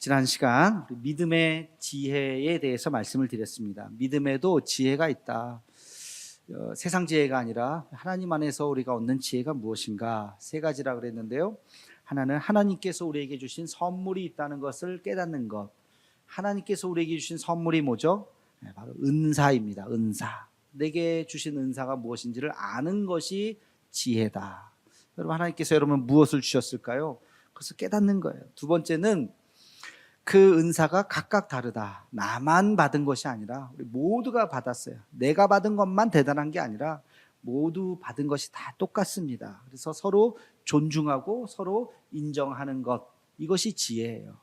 지난 시간 믿음의 지혜에 대해서 말씀을 드렸습니다. 믿음에도 지혜가 있다. 세상 지혜가 아니라 하나님 안에서 우리가 얻는 지혜가 무엇인가, 세 가지라 그랬는데요. 하나는 하나님께서 우리에게 주신 선물이 있다는 것을 깨닫는 것. 하나님께서 우리에게 주신 선물이 뭐죠? 바로 은사입니다. 은사. 내게 주신 은사가 무엇인지를 아는 것이 지혜다. 여러분, 하나님께서 여러분 무엇을 주셨을까요? 그것을 깨닫는 거예요. 두 번째는 그 은사가 각각 다르다. 나만 받은 것이 아니라 우리 모두가 받았어요. 내가 받은 것만 대단한 게 아니라 모두 받은 것이 다 똑같습니다. 그래서 서로 존중하고 서로 인정하는 것, 이것이 지혜예요.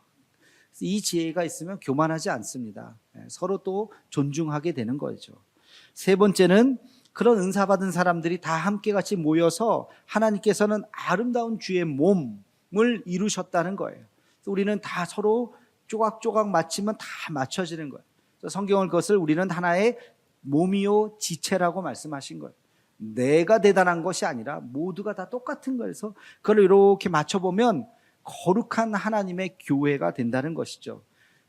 이 지혜가 있으면 교만하지 않습니다. 서로 또 존중하게 되는 거죠. 세 번째는 그런 은사 받은 사람들이 다 함께 같이 모여서 하나님께서는 아름다운 주의 몸을 이루셨다는 거예요. 우리는 다 서로 조각조각 맞추면 다 맞춰지는 거예요. 성경을 그것을 우리는 하나의 몸이요 지체라고 말씀하신 거예요. 내가 대단한 것이 아니라 모두가 다 똑같은 거예요. 그래서 그걸 이렇게 맞춰보면 거룩한 하나님의 교회가 된다는 것이죠.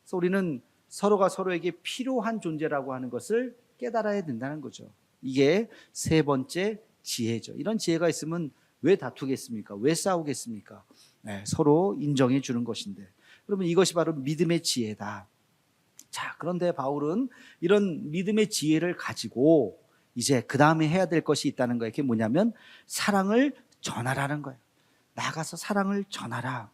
그래서 우리는 서로가 서로에게 필요한 존재라고 하는 것을 깨달아야 된다는 거죠. 이게 세 번째 지혜죠. 이런 지혜가 있으면 왜 다투겠습니까? 왜 싸우겠습니까? 서로 인정해 주는 것인데, 여러분, 이것이 바로 믿음의 지혜다. 자, 그런데 바울은 이런 믿음의 지혜를 가지고 이제 그 다음에 해야 될 것이 있다는 거예요. 그게 뭐냐면 사랑을 전하라는 거예요. 나가서 사랑을 전하라.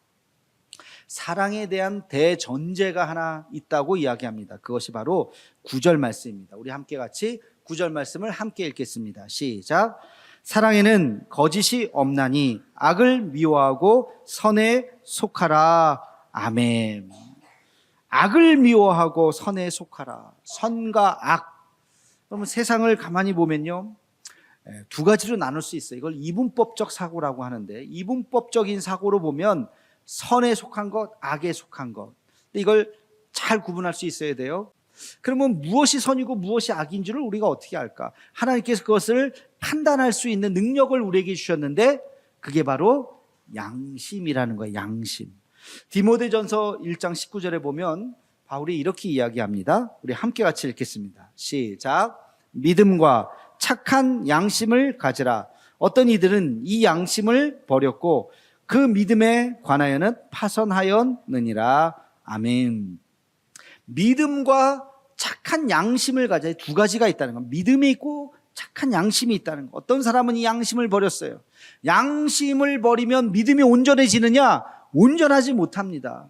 사랑에 대한 대전제가 하나 있다고 이야기합니다. 그것이 바로 9절 말씀입니다. 우리 함께 같이 9절 말씀을 함께 읽겠습니다. 시작. 사랑에는 거짓이 없나니 악을 미워하고 선에 속하라. 아멘. 악을 미워하고 선에 속하라. 선과 악. 그러면 세상을 가만히 보면요, 두 가지로 나눌 수 있어요. 이걸 이분법적 사고라고 하는데, 이분법적인 사고로 보면 선에 속한 것, 악에 속한 것. 이걸 잘 구분할 수 있어야 돼요. 그러면 무엇이 선이고 무엇이 악인 줄을 우리가 어떻게 알까? 하나님께서 그것을 판단할 수 있는 능력을 우리에게 주셨는데, 그게 바로 양심이라는 거예요. 양심. 디모데전서 1장 19절에 보면 바울이 이렇게 이야기합니다. 우리 함께 같이 읽겠습니다. 시작. 믿음과 착한 양심을 가지라. 어떤 이들은 이 양심을 버렸고 그 믿음에 관하여는 파선하였느니라. 아멘. 믿음과 착한 양심을 가져야 두 가지가 있다는 것. 믿음이 있고 착한 양심이 있다는 것. 어떤 사람은 이 양심을 버렸어요. 양심을 버리면 믿음이 온전해지느냐? 온전하지 못합니다.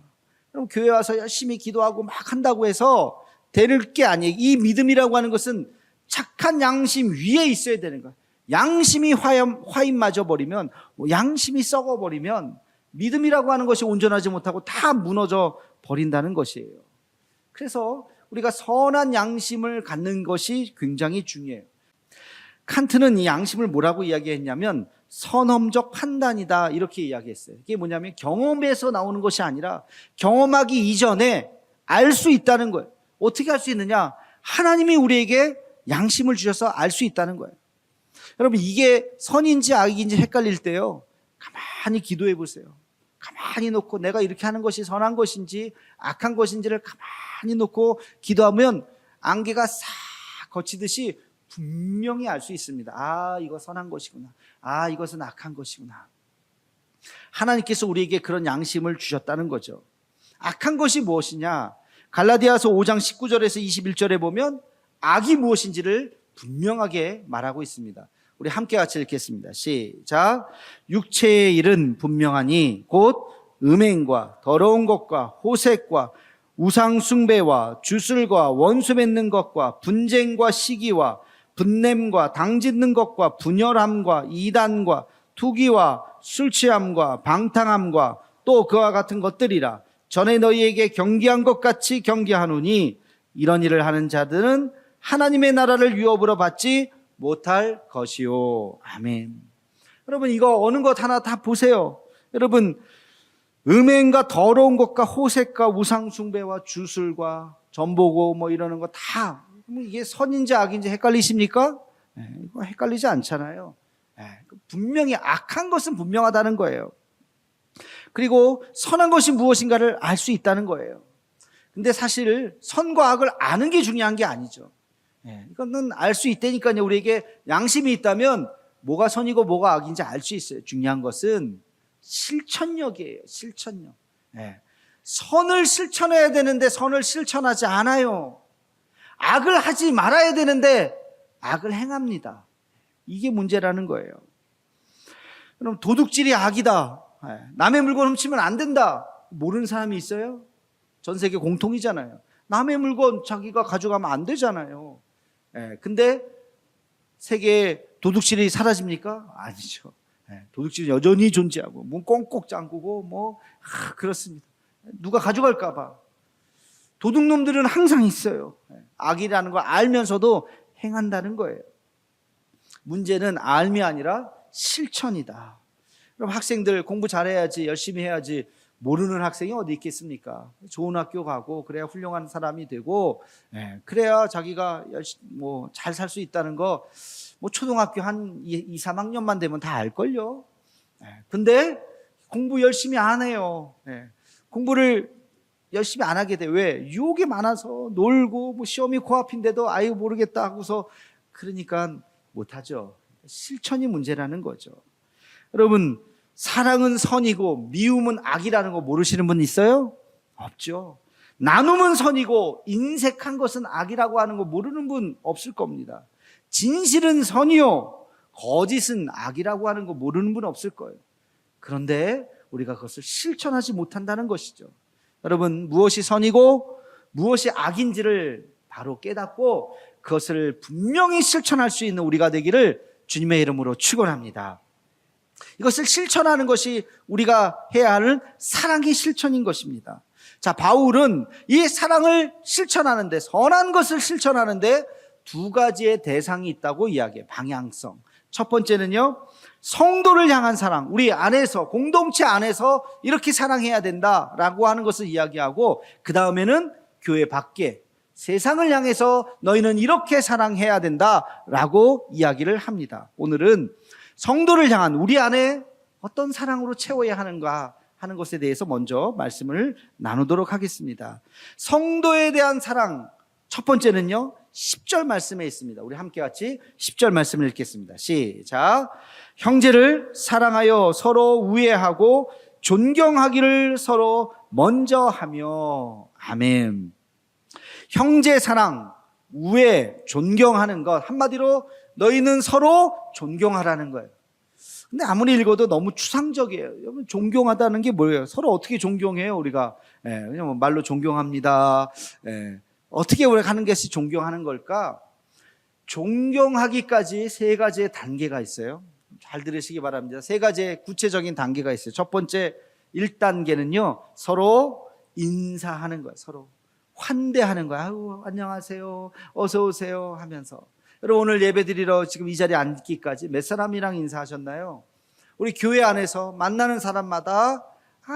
그럼 교회 와서 열심히 기도하고 막 한다고 해서 될 게 아니에요. 이 믿음이라고 하는 것은 착한 양심 위에 있어야 되는 거예요. 양심이 화인 맞아 버리면, 양심이 썩어 버리면 믿음이라고 하는 것이 온전하지 못하고 다 무너져 버린다는 것이에요. 그래서 우리가 선한 양심을 갖는 것이 굉장히 중요해요. 칸트는 이 양심을 뭐라고 이야기했냐면 선험적 판단이다, 이렇게 이야기했어요. 이게 뭐냐면 경험에서 나오는 것이 아니라 경험하기 이전에 알 수 있다는 거예요. 어떻게 알 수 있느냐? 하나님이 우리에게 양심을 주셔서 알 수 있다는 거예요. 여러분, 이게 선인지 악인지 헷갈릴 때요, 가만히 기도해 보세요. 가만히 놓고 내가 이렇게 하는 것이 선한 것인지 악한 것인지를 가만히 놓고 기도하면 안개가 싹 거치듯이 분명히 알 수 있습니다. 아, 이거 선한 것이구나. 아, 이것은 악한 것이구나. 하나님께서 우리에게 그런 양심을 주셨다는 거죠. 악한 것이 무엇이냐? 갈라디아서 5장 19절에서 21절에 보면 악이 무엇인지를 분명하게 말하고 있습니다. 우리 함께 같이 읽겠습니다. 시작. 육체의 일은 분명하니 곧 음행과 더러운 것과 호색과 우상 숭배와 주술과 원수 맺는 것과 분쟁과 시기와 분냄과 당짓는 것과 분열함과 이단과 투기와 술취함과 방탕함과 또 그와 같은 것들이라. 전에 너희에게 경계한 것 같이 경계하노니 이런 일을 하는 자들은 하나님의 나라를 유업으로 받지 못할 것이요. 아멘. 여러분, 이거 어느 것 하나 다 보세요. 여러분, 음행과 더러운 것과 호색과 우상숭배와 주술과 전보고 뭐 이러는 거 다 이게 선인지 악인지 헷갈리십니까? 이거 헷갈리지 않잖아요. 분명히 악한 것은 분명하다는 거예요. 그리고 선한 것이 무엇인가를 알 수 있다는 거예요. 근데 사실 선과 악을 아는 게 중요한 게 아니죠. 이거는 알 수 있다니까요. 우리에게 양심이 있다면 뭐가 선이고 뭐가 악인지 알 수 있어요. 중요한 것은 실천력이에요. 실천력. 선을 실천해야 되는데 선을 실천하지 않아요. 악을 하지 말아야 되는데 악을 행합니다. 이게 문제라는 거예요. 그럼 도둑질이 악이다. 남의 물건 훔치면 안 된다. 모르는 사람이 있어요? 전 세계 공통이잖아요. 남의 물건 자기가 가져가면 안 되잖아요. 근데 세계에 도둑질이 사라집니까? 아니죠. 도둑질은 여전히 존재하고 문 꽁꽁 잠그고 그렇습니다. 누가 가져갈까 봐. 도둑놈들은 항상 있어요. 악이라는 걸 알면서도 행한다는 거예요. 문제는 알미 아니라 실천이다. 그럼 학생들 공부 잘해야지, 열심히 해야지. 모르는 학생이 어디 있겠습니까? 좋은 학교 가고 그래야 훌륭한 사람이 되고 그래야 자기가 잘 살 수 있다는 거 초등학교 한 2, 3학년만 되면 다 알걸요. 근데 공부 열심히 안 해요. 공부를 열심히 안 하게 돼. 왜? 유혹이 많아서 놀고 시험이 코앞인데도 아유 모르겠다 하고서 그러니까 못하죠. 실천이 문제라는 거죠. 여러분, 사랑은 선이고 미움은 악이라는 거 모르시는 분 있어요? 없죠. 나눔은 선이고 인색한 것은 악이라고 하는 거 모르는 분 없을 겁니다. 진실은 선이요 거짓은 악이라고 하는 거 모르는 분 없을 거예요. 그런데 우리가 그것을 실천하지 못한다는 것이죠. 여러분, 무엇이 선이고 무엇이 악인지를 바로 깨닫고 그것을 분명히 실천할 수 있는 우리가 되기를 주님의 이름으로 축원합니다. 이것을 실천하는 것이 우리가 해야 하는 사랑의 실천인 것입니다. 자, 바울은 이 사랑을 실천하는데, 선한 것을 실천하는데 두 가지의 대상이 있다고 이야기해요. 방향성. 첫 번째는요, 성도를 향한 사랑, 우리 안에서, 공동체 안에서 이렇게 사랑해야 된다라고 하는 것을 이야기하고, 그 다음에는 교회 밖에 세상을 향해서 너희는 이렇게 사랑해야 된다라고 이야기를 합니다. 오늘은 성도를 향한 우리 안에 어떤 사랑으로 채워야 하는가 하는 것에 대해서 먼저 말씀을 나누도록 하겠습니다. 성도에 대한 사랑, 첫 번째는요 10절 말씀에 있습니다. 우리 함께 같이 10절 말씀을 읽겠습니다. 시작. 형제를 사랑하여 서로 우애하고 존경하기를 서로 먼저 하며. 아멘. 형제 사랑, 우애, 존경하는 것, 한마디로 너희는 서로 존경하라는 거예요. 근데 아무리 읽어도 너무 추상적이에요. 여러분, 존경하다는 게 뭐예요? 서로 어떻게 존경해요, 우리가? 그냥 말로 존경합니다. 어떻게 우리가 하는 것이 존경하는 걸까? 존경하기까지 세 가지의 단계가 있어요. 잘 들으시기 바랍니다. 세 가지의 구체적인 단계가 있어요. 첫 번째 1단계는요, 서로 인사하는 거예요. 서로 환대하는 거예요. 아유, 안녕하세요, 어서 오세요 하면서. 여러분, 오늘 예배드리러 지금 이 자리에 앉기까지 몇 사람이랑 인사하셨나요? 우리 교회 안에서 만나는 사람마다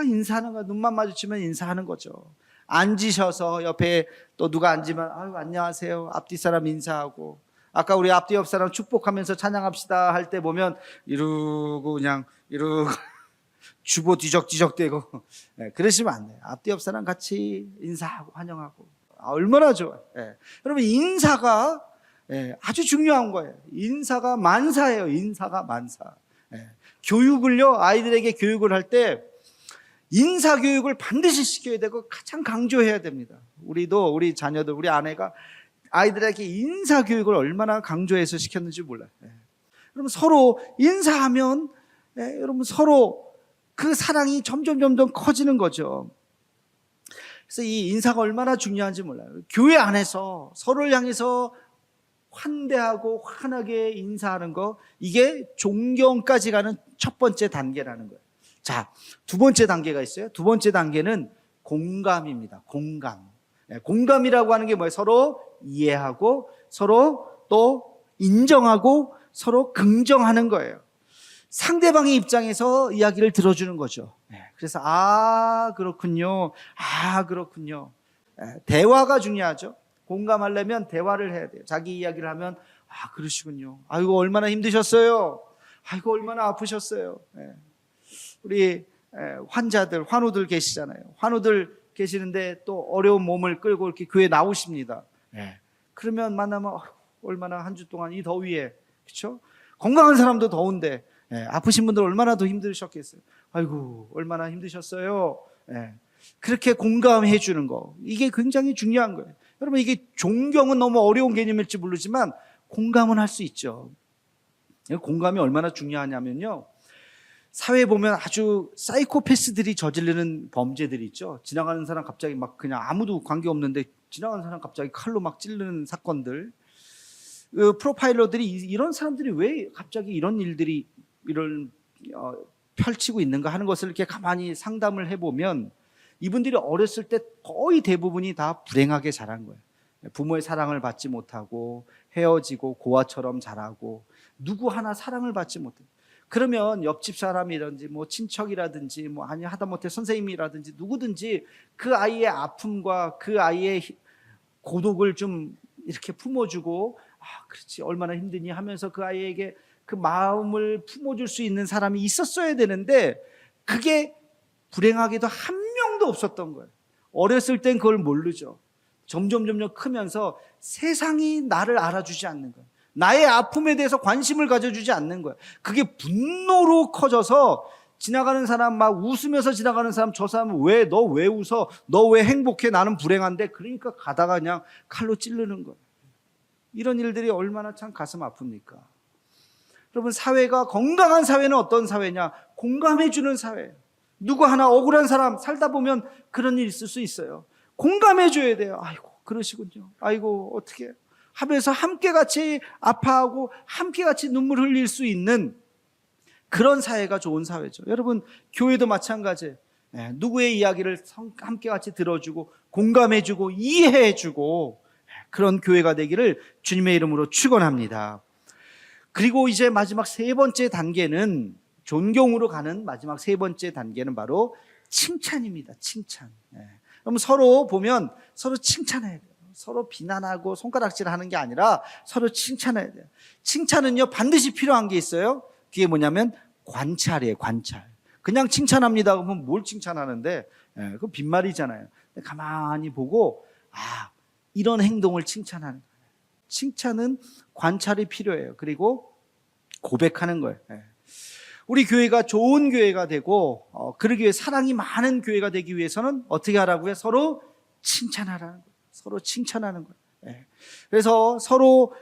인사하는 거, 눈만 마주치면 인사하는 거죠. 앉으셔서 옆에 또 누가 앉으면 아유, 안녕하세요, 앞뒤 사람 인사하고, 아까 우리 앞뒤 옆 사람 축복하면서 찬양합시다 할 때 보면 이러고 그냥 이러고 주보 뒤적뒤적대고 그러시면 안 돼요. 앞뒤 옆 사람 같이 인사하고 환영하고 얼마나 좋아요. 여러분, 인사가 아주 중요한 거예요. 인사가 만사예요. 인사가 만사. 교육을요, 아이들에게 교육을 할 때 인사 교육을 반드시 시켜야 되고 가장 강조해야 됩니다. 우리도 우리 자녀들, 우리 아내가 아이들에게 인사 교육을 얼마나 강조해서 시켰는지 몰라요. 여러분, 서로 인사하면 여러분 서로 그 사랑이 점점 커지는 거죠. 그래서 이 인사가 얼마나 중요한지 몰라요. 교회 안에서 서로를 향해서 환대하고 환하게 인사하는 거, 이게 존경까지 가는 첫 번째 단계라는 거예요. 자, 두 번째 단계가 있어요. 두 번째 단계는 공감입니다. 공감. 공감이라고 하는 게 뭐예요? 서로 이해하고 서로 또 인정하고 서로 긍정하는 거예요. 상대방의 입장에서 이야기를 들어주는 거죠. 그래서 그렇군요. 그렇군요. 대화가 중요하죠. 공감하려면 대화를 해야 돼요. 자기 이야기를 하면 그러시군요. 아이고 얼마나 힘드셨어요. 아이고 얼마나 아프셨어요. 우리 환자들, 환우들 계시잖아요. 환우들 계시는데 또 어려운 몸을 끌고 이렇게 교회에 나오십니다. 그러면 만나면 얼마나 한 주 동안 이 더위에, 그렇죠? 건강한 사람도 더운데 아프신 분들 얼마나 더 힘드셨겠어요. 아이고 얼마나 힘드셨어요. 그렇게 공감해 주는 거, 이게 굉장히 중요한 거예요. 여러분, 이게 존경은 너무 어려운 개념일지 모르지만 공감은 할 수 있죠. 공감이 얼마나 중요하냐면요, 사회에 보면 아주 사이코패스들이 저지르는 범죄들이 있죠. 지나가는 사람 갑자기 막 그냥 아무도 관계없는데 지나가는 사람 갑자기 칼로 막 찌르는 사건들. 프로파일러들이 이런 사람들이 왜 갑자기 이런 일들이 펼치고 있는가 하는 것을 이렇게 가만히 상담을 해보면 이분들이 어렸을 때 거의 대부분이 다 불행하게 자란 거예요. 부모의 사랑을 받지 못하고 헤어지고 고아처럼 자라고 누구 하나 사랑을 받지 못해요. 그러면 옆집 사람이라든지 뭐 친척이라든지 뭐 아니 하다못해 선생님이라든지 누구든지 그 아이의 아픔과 그 아이의 고독을 좀 이렇게 품어주고 그렇지 얼마나 힘드니 하면서 그 아이에게 그 마음을 품어줄 수 있는 사람이 있었어야 되는데 그게 불행하게도 한 명도 없었던 거예요. 어렸을 땐 그걸 모르죠. 점점 크면서 세상이 나를 알아주지 않는 거예요. 나의 아픔에 대해서 관심을 가져주지 않는 거예요. 그게 분노로 커져서 지나가는 사람 막 웃으면서 지나가는 사람, 저 사람은 너 왜 웃어? 너 왜 행복해? 나는 불행한데. 그러니까 가다가 그냥 칼로 찌르는 거예요. 이런 일들이 얼마나 참 가슴 아픕니까? 여러분, 사회가 건강한 사회는 어떤 사회냐? 공감해주는 사회예요. 누구 하나 억울한 사람 살다 보면 그런 일 있을 수 있어요. 공감해줘야 돼요. 아이고 그러시군요. 아이고 어떻게 하면서 함께 같이 아파하고 함께 같이 눈물 흘릴 수 있는 그런 사회가 좋은 사회죠. 여러분, 교회도 마찬가지예요. 누구의 이야기를 함께 같이 들어주고 공감해주고 이해해주고 그런 교회가 되기를 주님의 이름으로 축원합니다. 그리고 이제 마지막 세 번째 단계는, 존경으로 가는 마지막 세 번째 단계는 바로 칭찬입니다. 칭찬. 그럼 서로 보면 서로 칭찬해야 돼요. 서로 비난하고 손가락질하는 게 아니라 서로 칭찬해야 돼요. 칭찬은요 반드시 필요한 게 있어요. 그게 뭐냐면 관찰이에요. 관찰. 그냥 칭찬합니다 그러면 뭘 칭찬하는데, 그거 빈말이잖아요. 가만히 보고 이런 행동을 칭찬하는 거예요. 칭찬은 관찰이 필요해요. 그리고 고백하는 거예요. 우리 교회가 좋은 교회가 되고 그러기 위해 사랑이 많은 교회가 되기 위해서는 어떻게 하라고요? 서로 칭찬하라는 거예요. 서로 칭찬하는 거예요. 그래서 서로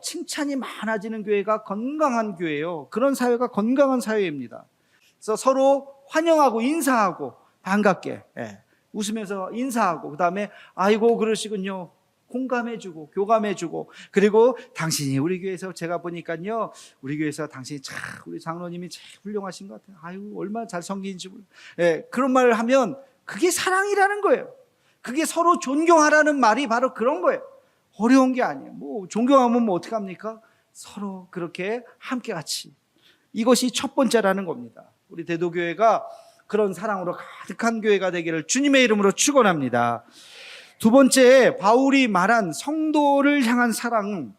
칭찬이 많아지는 교회가 건강한 교회예요. 그런 사회가 건강한 사회입니다. 그래서 서로 환영하고 인사하고 반갑게 웃으면서 인사하고, 그 다음에 아이고 그러시군요, 공감해주고 교감해주고, 그리고 당신이 우리 교회에서 제가 보니까요 우리 교회에서 당신이 참 우리 장로님이 참 훌륭하신 것 같아요. 아유 얼마나 잘 섬기는지 몰라요. 그런 말을 하면 그게 사랑이라는 거예요. 그게 서로 존경하라는 말이 바로 그런 거예요. 어려운 게 아니에요. 뭐 존경하면 뭐 어떻게 합니까? 서로 그렇게 함께 같이. 이것이 첫 번째라는 겁니다. 우리 대도교회가 그런 사랑으로 가득한 교회가 되기를 주님의 이름으로 축원합니다. 두 번째, 바울이 말한 성도를 향한 사랑,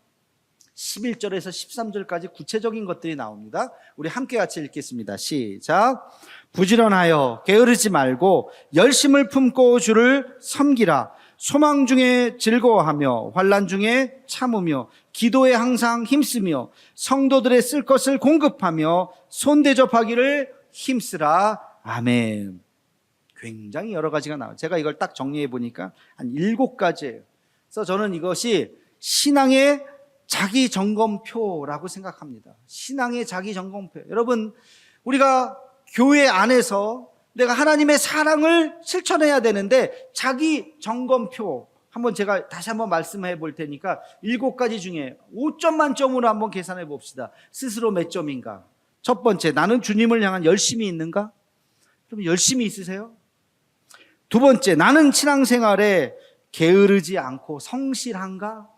11절에서 13절까지 구체적인 것들이 나옵니다. 우리 함께 같이 읽겠습니다. 시작. 부지런하여 게으르지 말고 열심을 품고 주를 섬기라. 소망 중에 즐거워하며 환난 중에 참으며 기도에 항상 힘쓰며 성도들의 쓸 것을 공급하며 손대접하기를 힘쓰라. 아멘. 굉장히 여러 가지가 나와요. 제가 이걸 딱 정리해 보니까 한 7가지예요. 그래서 저는 이것이 신앙의 자기 점검표라고 생각합니다. 신앙의 자기 점검표. 여러분, 우리가 교회 안에서 내가 하나님의 사랑을 실천해야 되는데 자기 점검표 한번 제가 다시 한번 말씀해 볼 테니까 7가지 중에 5점 만점으로 한번 계산해 봅시다. 스스로 몇 점인가? 첫 번째, 나는 주님을 향한 열심이 있는가? 그럼 열심히 있으세요? 두 번째, 나는 신앙생활에 게으르지 않고 성실한가?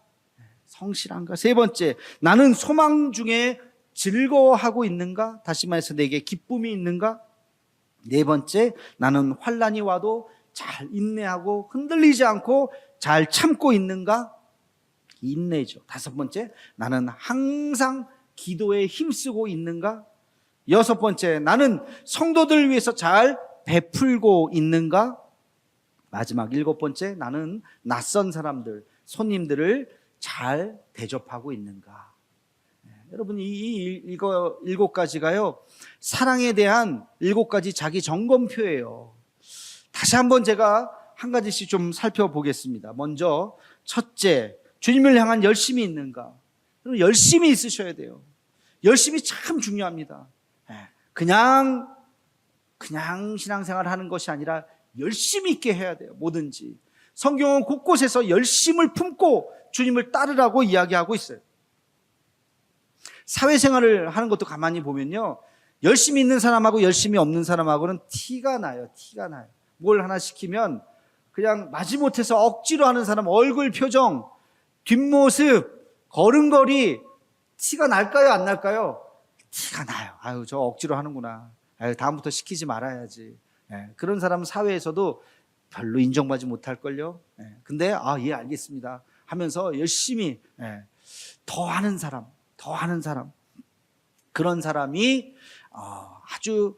성실한가? 세 번째, 나는 소망 중에 즐거워하고 있는가? 다시 말해서 내게 기쁨이 있는가? 네 번째, 나는 환난이 와도 잘 인내하고 흔들리지 않고 잘 참고 있는가? 인내죠. 다섯 번째, 나는 항상 기도에 힘쓰고 있는가? 여섯 번째, 나는 성도들을 위해서 잘 베풀고 있는가? 마지막 일곱 번째, 나는 낯선 사람들, 손님들을 잘 대접하고 있는가? 여러분, 이거 일곱 가지가요, 사랑에 대한 일곱 가지 자기 점검표예요. 다시 한번 제가 한 가지씩 좀 살펴보겠습니다. 먼저 첫째, 주님을 향한 열심이 있는가? 열심히 있으셔야 돼요. 열심이 참 중요합니다. 그냥 신앙생활 하는 것이 아니라 열심히 있게 해야 돼요. 뭐든지. 성경은 곳곳에서 열심을 품고 주님을 따르라고 이야기하고 있어요. 사회생활을 하는 것도 가만히 보면요, 열심히 있는 사람하고 열심히 없는 사람하고는 티가 나요. 뭘 하나 시키면 그냥 마지못해서 억지로 하는 사람 얼굴 표정, 뒷모습, 걸음걸이 티가 날까요, 안 날까요? 티가 나요. 아유, 저 억지로 하는구나. 아유, 다음부터 시키지 말아야지. 그런 사람은 사회에서도 별로 인정받지 못할걸요. 근데 예, 알겠습니다 하면서 열심히 더 하는 사람, 그런 사람이 아주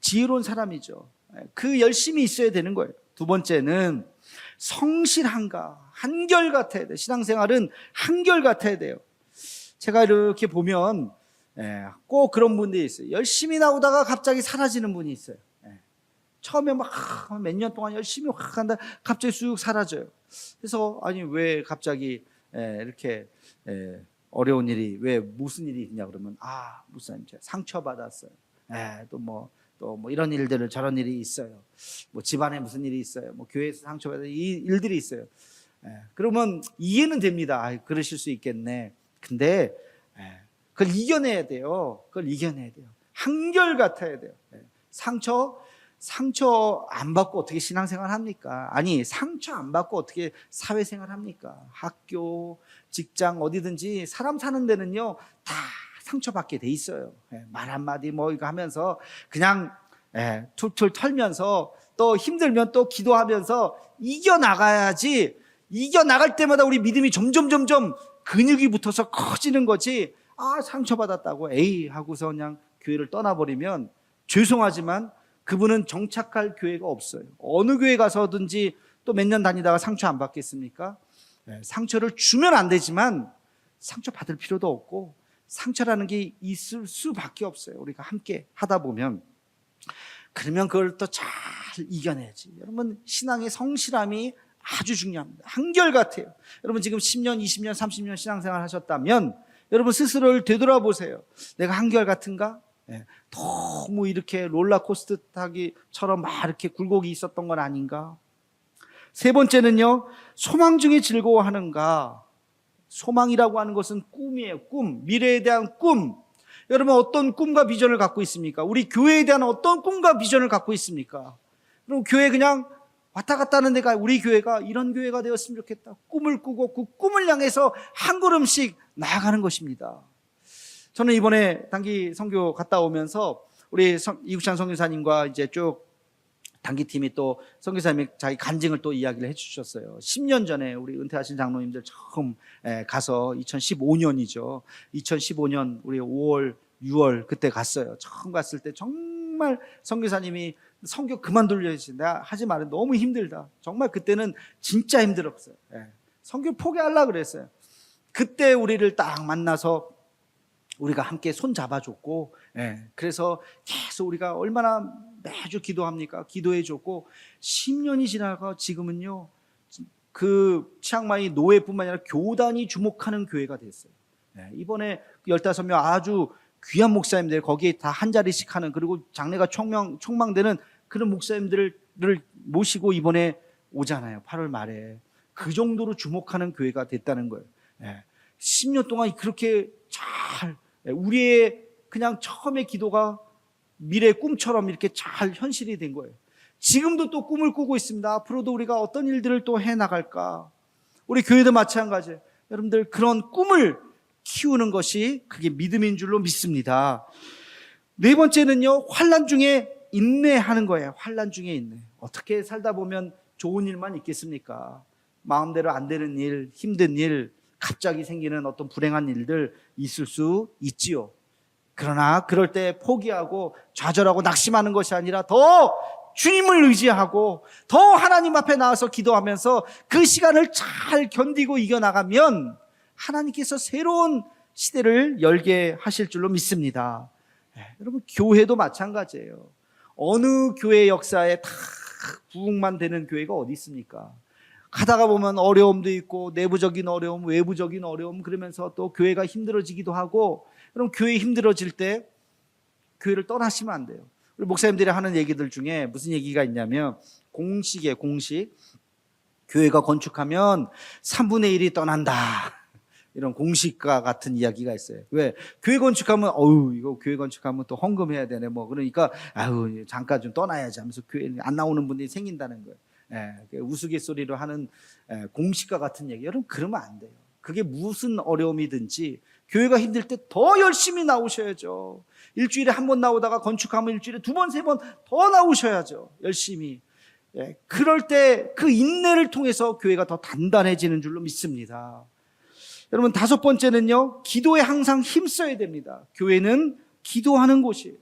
지혜로운 사람이죠. 그 열심히 있어야 되는 거예요. 두 번째는 성실한가? 한결같아야 돼요. 신앙생활은 한결같아야 돼요. 제가 이렇게 보면 꼭 그런 분들이 있어요. 열심히 나오다가 갑자기 사라지는 분이 있어요. 처음에 막 몇 년 동안 열심히 확 한다, 갑자기 쑥 사라져요. 그래서 아니 왜 갑자기 이렇게 어려운 일이, 왜 무슨 일이 있냐 그러면 목사님 제가 상처받았어요. 또 뭐 이런 일들을, 저런 일이 있어요. 뭐 집안에 무슨 일이 있어요. 뭐 교회에서 상처받은 이 일들이 있어요. 그러면 이해는 됩니다. 그러실 수 있겠네. 근데 그걸 이겨내야 돼요. 한결같아야 돼요. 상처 안 받고 어떻게 신앙생활 합니까? 아니, 상처 안 받고 어떻게 사회생활 합니까? 학교, 직장, 어디든지 사람 사는 데는요, 다 상처받게 돼 있어요. 말 한마디 뭐 이거 하면서 그냥 툴툴 털면서, 또 힘들면 또 기도하면서 이겨나가야지. 이겨나갈 때마다 우리 믿음이 점점 근육이 붙어서 커지는 거지. 상처받았다고 에이 하고서 그냥 교회를 떠나버리면, 죄송하지만 그분은 정착할 교회가 없어요. 어느 교회 가서든지 또 몇 년 다니다가 상처 안 받겠습니까? 상처를 주면 안 되지만 상처 받을 필요도 없고, 상처라는 게 있을 수밖에 없어요. 우리가 함께 하다 보면. 그러면 그걸 또 잘 이겨내야지. 여러분, 신앙의 성실함이 아주 중요합니다. 한결같아요. 여러분 지금 10년, 20년, 30년 신앙생활 하셨다면 여러분 스스로를 되돌아보세요. 내가 한결같은가? 너무 이렇게 롤러코스터 타기처럼 막 이렇게 굴곡이 있었던 건 아닌가? 세 번째는요, 소망 중에 즐거워하는가? 소망이라고 하는 것은 꿈이에요. 꿈, 미래에 대한 꿈. 여러분 어떤 꿈과 비전을 갖고 있습니까? 우리 교회에 대한 어떤 꿈과 비전을 갖고 있습니까? 그럼 교회 그냥 왔다 갔다 하는 데가, 우리 교회가 이런 교회가 되었으면 좋겠다, 꿈을 꾸고 그 꿈을 향해서 한 걸음씩 나아가는 것입니다. 저는 이번에 단기 선교 갔다 오면서 우리 이국찬 선교사님과 이제 쭉 단기팀이 또 선교사님이 자기 간증을 또 이야기를 해주셨어요. 10년 전에 우리 은퇴하신 장로님들 처음 가서 2015년이죠. 2015년 우리 5월, 6월 그때 갔어요. 처음 갔을 때 정말 선교사님이 선교 그만두려 했는데 하지 말아, 너무 힘들다. 정말 그때는 진짜 힘들었어요. 선교 포기하려고 그랬어요. 그때 우리를 딱 만나서 우리가 함께 손 잡아줬고, 그래서 계속 우리가 얼마나 매주 기도합니까? 기도해줬고, 10년이 지나가 지금은요, 그 치앙마이 노회뿐만 아니라 교단이 주목하는 교회가 됐어요. 이번에 15명 아주 귀한 목사님들, 거기에 다 한 자리씩 하는, 그리고 장래가 촉망되는 그런 목사님들을 모시고 이번에 오잖아요. 8월 말에. 그 정도로 주목하는 교회가 됐다는 거예요. 10년 동안 그렇게 잘, 우리의 그냥 처음에 기도가 미래의 꿈처럼 이렇게 잘 현실이 된 거예요. 지금도 또 꿈을 꾸고 있습니다. 앞으로도 우리가 어떤 일들을 또 해나갈까. 우리 교회도 마찬가지예요. 여러분들 그런 꿈을 키우는 것이 그게 믿음인 줄로 믿습니다. 네 번째는요, 환난 중에 인내하는 거예요. 환난 중에 인내. 어떻게 살다 보면 좋은 일만 있겠습니까? 마음대로 안 되는 일, 힘든 일, 갑자기 생기는 어떤 불행한 일들 있을 수 있지요. 그러나 그럴 때 포기하고 좌절하고 낙심하는 것이 아니라 더 주님을 의지하고 더 하나님 앞에 나와서 기도하면서 그 시간을 잘 견디고 이겨나가면 하나님께서 새로운 시대를 열게 하실 줄로 믿습니다. 여러분, 교회도 마찬가지예요. 어느 교회 역사에 다 부흥만 되는 교회가 어디 있습니까? 가다가 보면 어려움도 있고 내부적인 어려움, 외부적인 어려움, 그러면서 또 교회가 힘들어지기도 하고, 그럼 교회 힘들어질 때 교회를 떠나시면 안 돼요. 우리 목사님들이 하는 얘기들 중에 무슨 얘기가 있냐면 공식 교회가 건축하면 3분의 1이 떠난다, 이런 공식과 같은 이야기가 있어요. 왜? 교회 건축하면 이거 교회 건축하면 또 헌금해야 되네, 뭐 그러니까 잠깐 좀 떠나야지 하면서 교회 안 나오는 분들이 생긴다는 거예요. 우스갯소리로 하는 공식과 같은 얘기. 여러분, 그러면 안 돼요. 그게 무슨 어려움이든지 교회가 힘들 때 더 열심히 나오셔야죠. 일주일에 한 번 나오다가 건축하면 일주일에 2번, 3번 더 나오셔야죠. 열심히. 그럴 때 그 인내를 통해서 교회가 더 단단해지는 줄로 믿습니다. 여러분, 5번째는요, 기도에 항상 힘써야 됩니다. 교회는 기도하는 곳이에요.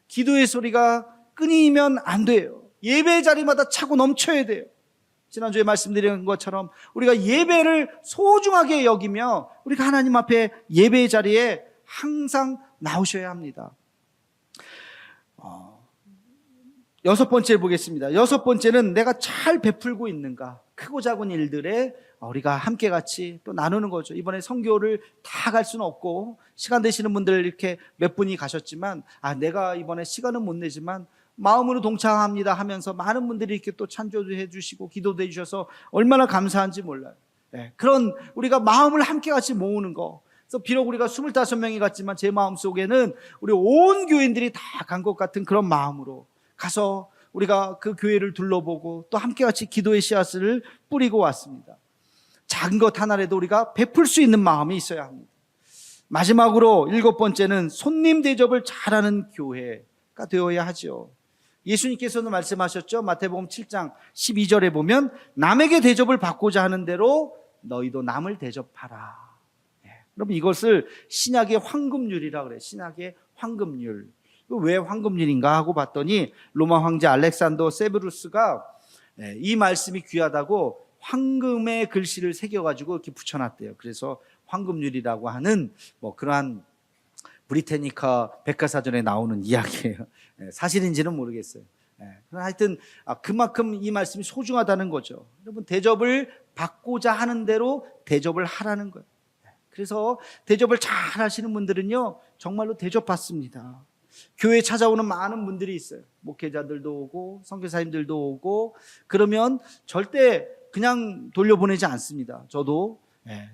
기도의 소리가 끊이면 안 돼요. 예배 자리마다 차고 넘쳐야 돼요. 지난주에 말씀드린 것처럼 우리가 예배를 소중하게 여기며 우리가 하나님 앞에 예배 자리에 항상 나오셔야 합니다. 6번째 보겠습니다. 6번째는 내가 잘 베풀고 있는가. 크고 작은 일들에 우리가 함께 같이 또 나누는 거죠. 이번에 선교를 다 갈 수는 없고 시간 되시는 분들 이렇게 몇 분이 가셨지만, 내가 이번에 시간은 못 내지만 마음으로 동참합니다 하면서 많은 분들이 이렇게 또 찬조도 해주시고 기도도 해주셔서 얼마나 감사한지 몰라요. 그런 우리가 마음을 함께 같이 모으는 거. 그래서 비록 우리가 25명이 갔지만 제 마음속에는 우리 온 교인들이 다 간 것 같은 그런 마음으로 가서 우리가 그 교회를 둘러보고 또 함께 같이 기도의 씨앗을 뿌리고 왔습니다. 작은 것 하나라도 우리가 베풀 수 있는 마음이 있어야 합니다. 마지막으로 7번째는 손님 대접을 잘하는 교회가 되어야 하죠. 예수님께서는 말씀하셨죠. 마태복음 7장 12절에 보면 남에게 대접을 받고자 하는 대로 너희도 남을 대접하라. 여러분, 이것을 신약의 황금률이라고 그래요. 신약의 황금률. 왜 황금률인가 하고 봤더니 로마 황제 알렉산더 세베루스가 이 말씀이 귀하다고 황금의 글씨를 새겨가지고 이렇게 붙여놨대요. 그래서 황금률이라고 하는 그러한 브리테니카 백과사전에 나오는 이야기예요. 사실인지는 모르겠어요. 하여튼 그만큼 이 말씀이 소중하다는 거죠. 여러분, 대접을 받고자 하는 대로 대접을 하라는 거예요. 그래서 대접을 잘 하시는 분들은요, 정말로 대접받습니다. 교회에 찾아오는 많은 분들이 있어요. 목회자들도 오고 선교사님들도 오고, 그러면 절대 그냥 돌려보내지 않습니다. 저도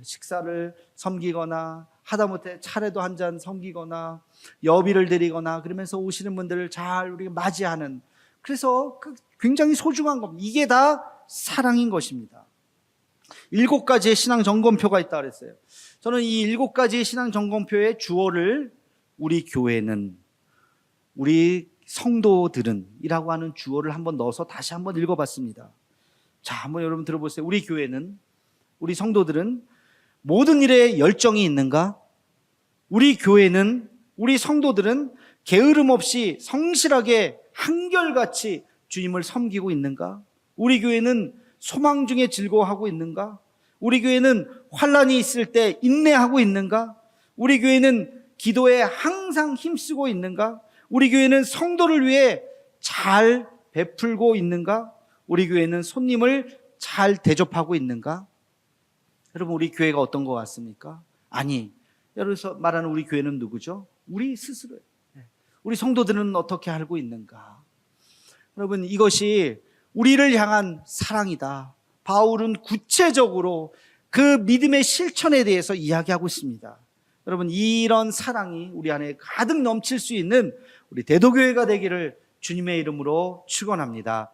식사를 섬기거나 하다못해 차례도 한 잔 섬기거나 여비를 드리거나 그러면서 오시는 분들을 잘 우리가 맞이하는, 그래서 굉장히 소중한 겁니다. 이게 다 사랑인 것입니다. 7가지의 신앙 점검표가 있다고 그랬어요. 저는 이 7가지의 신앙 점검표의 주어를 우리 교회는, 우리 성도들은 이라고 하는 주어를 한번 넣어서 다시 한번 읽어봤습니다. 자, 한번 여러분 들어보세요. 우리 교회는, 우리 성도들은 모든 일에 열정이 있는가? 우리 교회는, 우리 성도들은 게으름 없이 성실하게 한결같이 주님을 섬기고 있는가? 우리 교회는 소망 중에 즐거워하고 있는가? 우리 교회는 환난이 있을 때 인내하고 있는가? 우리 교회는 기도에 항상 힘쓰고 있는가? 우리 교회는 성도를 위해 잘 베풀고 있는가? 우리 교회는 손님을 잘 대접하고 있는가? 여러분, 우리 교회가 어떤 것 같습니까? 아니, 여기서 말하는 우리 교회는 누구죠? 우리 스스로예요. 우리 성도들은 어떻게 알고 있는가? 여러분, 이것이 우리를 향한 사랑이다. 바울은 구체적으로 그 믿음의 실천에 대해서 이야기하고 있습니다. 여러분, 이런 사랑이 우리 안에 가득 넘칠 수 있는 우리 대도교회가 되기를 주님의 이름으로 축원합니다.